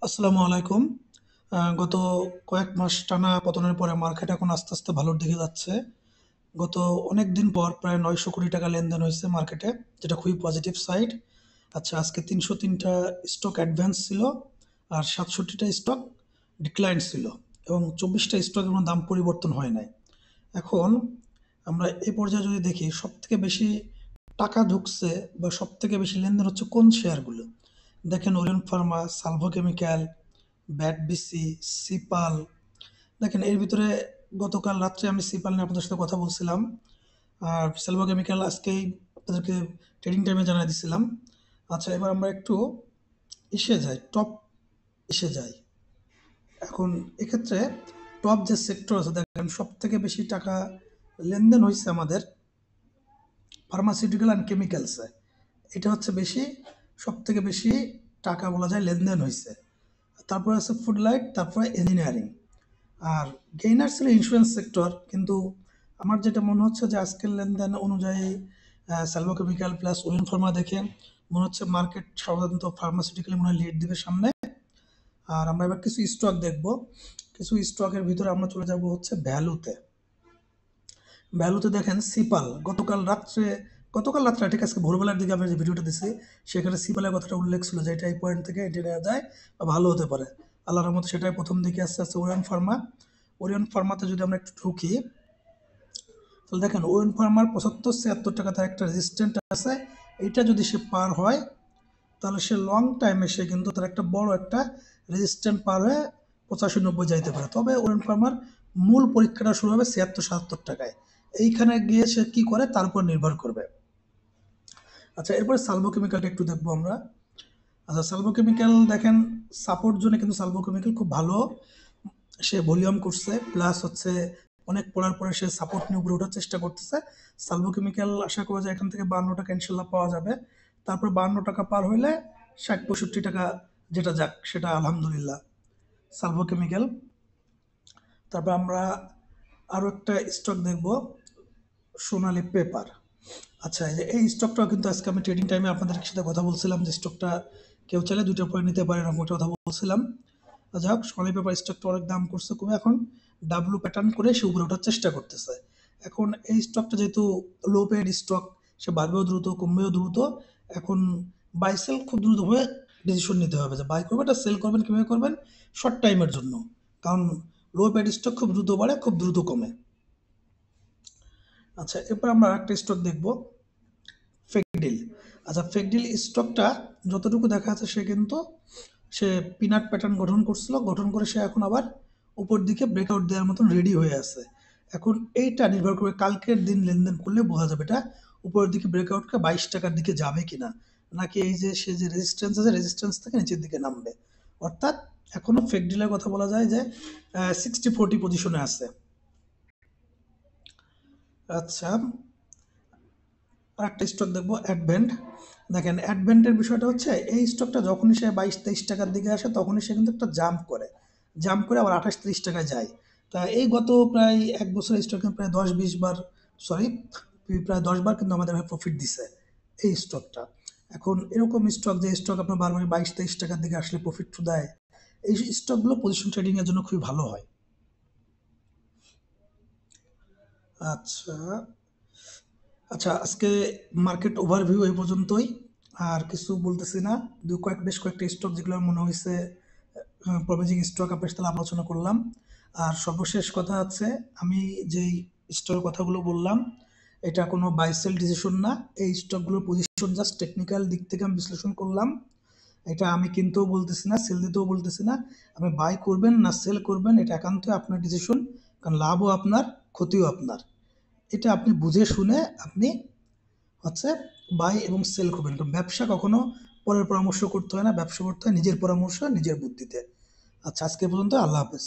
আসসালামু আলাইকুম। গত কয়েক মাস টানা পতনের পরে মার্কেট এখন আস্তে, আস্তে ভালোর দিকে যাচ্ছে। গত অনেকদিন পর প্রায় ৳৯০০ কোটি লেনদেন হইছে মার্কেটে, যেটা খুবই পজিটিভ সাইড। আচ্ছা, আজকে ৩০৩ টা স্টক অ্যাডভান্স ছিল, আর ৬৭ টা স্টক ডিক্লাইন ছিল, এবং ২৪ টা স্টকের কোনো দাম পরিবর্তন হয় নাই। এখন আমরা এই পর্যায়ে যদি দেখি, সবথেকে বেশি টাকা ঢুকছে বা সবথেকে বেশি লেনদেন হচ্ছে কোন শেয়ারগুলো? দেখেন, Orion Pharma, Salvo Chemical, BAT BC, সিপাল। দেখেন, এর ভিতরে গতকাল রাত্রে আমি সিপাল নিয়ে আপনাদের সাথে কথা বলছিলাম, আর সালভো কেমিক্যাল আজকেই আপনাদেরকে ট্রেডিং টাইমে জানাই দিছিলাম। আচ্ছা, এবার আমরা একটু টপ ইসে যাই। এখন এক্ষেত্রে টপ যে সেক্টর আছে, দেখেন সব থেকে বেশি টাকা লেনদেন হয়েছে আমাদের ফার্মাসিউটিক্যাল অ্যান্ড কেমিক্যালসে। এটা হচ্ছে বেশি, সব থেকে বেশি টাকা বলা যায় লেনদেন হয়েছে। তারপরে আছে ফুড লাইট, তারপরে ইঞ্জিনিয়ারিং। আর গেইনার ছিল ইন্স্যুরেন্স সেক্টর, কিন্তু আমার যেটা মনে হচ্ছে যে আজকের লেনদেন অনুযায়ী Salvo chemical plus Orion Pharma দেখে মনে হচ্ছে মার্কেট সাধারণত ফার্মাসিউটিক্যাল মনে হয় লিড দিবে সামনে। আর আমরা এবার কিছু স্টক দেখব। কিছু স্টকের ভিতরে আমরা চলে যাব হচ্ছে ভ্যালুতে। ভ্যালুতে দেখেন সিপাল গতকাল রাত্রে ঠিক আজকে ভোরবেলার দিকে আমি যে ভিডিওটা দিছি, সেখানে সিপালের কথাটা উল্লেখ ছিল যে এটা এই পয়েন্ট থেকে এটি নেওয়া যায় বা ভালো হতে পারে। আল্লাহর রহমতে সেটাই প্রথম দিকে আস্তে আস্তে ওরিয়ন ফার্মাতে যদি আমরা একটু ঢুকি, তাহলে দেখেন ওরিয়ন ফার্মার ৭৫-৭৬ টাকা তার একটা রেজিস্ট্যান্ট আছে। এইটা যদি সে পার হয়, তাহলে সে লং টাইমে সে কিন্তু তার একটা বড় একটা রেজিস্ট্যান্ট পার হয়ে ৮৫-৯০ যাইতে পারে। তবে ওরিয়ন ফার্মার মূল পরীক্ষাটা শুরু হবে ৭৬-৭৭ টাকায়। এইখানে গিয়ে সে কী করে তার উপর নির্ভর করবে। আচ্ছা, এরপরে সালভো কেমিক্যালটা একটু দেখবো আমরা। আচ্ছা, সালভো কেমিক্যাল দেখেন সাপোর্ট জোনে কিন্তু সালভো কেমিক্যাল খুব ভালো, সে ভলিউম করছে, প্লাস হচ্ছে অনেক পড়ার পরে সে সাপোর্ট নিয়ে উপরে ওঠার চেষ্টা করতেছে। সালভো কেমিক্যাল আশা করা যায় এখান থেকে ৫২ টাকা ইনশাল্লাহ পাওয়া যাবে। তারপর ৫২ টাকা পার হইলে ৬০-৬৫ টাকা যেটা যাক সেটা আলহামদুলিল্লাহ। Salvo chemical. তারপর আমরা আরও একটা স্টক দেখব, সোনালী পেপার। আচ্ছা, এই স্টকটাও কিন্তু আজকে আমি ট্রেডিং টাইমে আপনাদের সাথে কথা বলছিলাম যে স্টকটা কেউ চাইলে ২টার পরে নিতে পারে, এরকম একটা কথা বলছিলাম। যাই হোক, সোনালী পেপার স্টকটা অনেক দাম করছে কমে, এখন ডাব্লু প্যাটার্ন করে সে উপরে ওঠার চেষ্টা করতেছে। এখন এই স্টকটা যেহেতু লো পেড স্টক, সে বাড়বেও দ্রুত কমবেও দ্রুত। এখন বাই সেল খুব দ্রুতভাবে ডিসিশন নিতে হবে যে বাই করবেন, এটা সেল করবেন, কীভাবে করবেন, শর্ট টাইমের জন্য। কারণ লো পেড স্টক খুব দ্রুত বাড়ে, খুব দ্রুত কমে। আচ্ছা, এরপর আমরা একটা স্টক দেখব, ফেকডিল। আচ্ছা, ফেকডিল স্টকটা যতটুকু দেখা যাচ্ছে সে পিনাট প্যাটার্ন গঠন করে সে এখন আবার উপর দিকে ব্রেকআউট দেওয়ার মতন রেডি হয়ে আছে। এখন এইটা নির্ভর করে কালকের দিন লেনদেন করলে বোঝা যাবে এটা উপরের দিকে ব্রেকআউট করে ২২ টাকার দিকে যাবে কিনা, নাকি এই যে সে যে রেজিস্ট্যান্স আছে রেজিস্ট্যান্স থেকে নিচের দিকে নামবে। অর্থাৎ এখনো ফেকডিলের কথা বলা যায় যে 60-40 পজিশনে আছে। আচ্ছা, আর একটা স্টক দেখবো, অ্যাডভেন্ট। দেখেন, অ্যাডভেন্টের বিষয়টা হচ্ছে এই স্টকটা যখনই সে ২২-২৩ টাকার দিকে আসে তখনই সে কিন্তু একটা জাম্প করে আবার ২৮-৩০ টাকায় যায়। তা এই গত প্রায় ১ বছর স্টক কিন্তু প্রায় ১০-২০ বার, সরি, প্রায় ১০ বার কিন্তু আমাদের প্রফিট দিছে এই স্টকটা। এখন এরকম স্টক, যে স্টক আপনার বারবার ২২-২৩ টাকার দিকে আসলে প্রফিট দেয়, এই স্টকগুলো পজিশন ট্রেডিংয়ের জন্য খুবই ভালো হয়। আচ্ছা, আচ্ছা, আজকে মার্কেট ওভারভিউ এই পর্যন্তই। আর কিছু বলতেছি না। বেশ কয়েকটা স্টক যেগুলো আমার মনে হয়েছে প্রমিজিং স্টক, আপনার সাথে আলোচনা করলাম। আর সর্বশেষ কথা হচ্ছে, আমি যেই স্টকের কথাগুলো বললাম, এটা কোনো বাই সেল ডিসিশন না। এই স্টকগুলোর পজিশন জাস্ট টেকনিক্যাল দিক থেকে আমি বিশ্লেষণ করলাম। এটা আমি কিনতেও বলতেছি না, সেল দিতেও বলতেছি না। আপনি বাই করবেন না সেল করবেন, এটা একান্তই আপনার ডিসিশন। কারণ লাভও আপনার, ক্ষতিও আপনার। এটা আপনি বুঝে শুনে আপনি হচ্ছে বাই এবং সেল করবেন। কারণ ব্যবসা কখনো পরের পরামর্শ করতে হয় না, ব্যবসা করতে হয় নিজের পরামর্শ, নিজের বুদ্ধিতে। আচ্ছা, আজকে এ পর্যন্ত। আল্লাহ হাফেজ।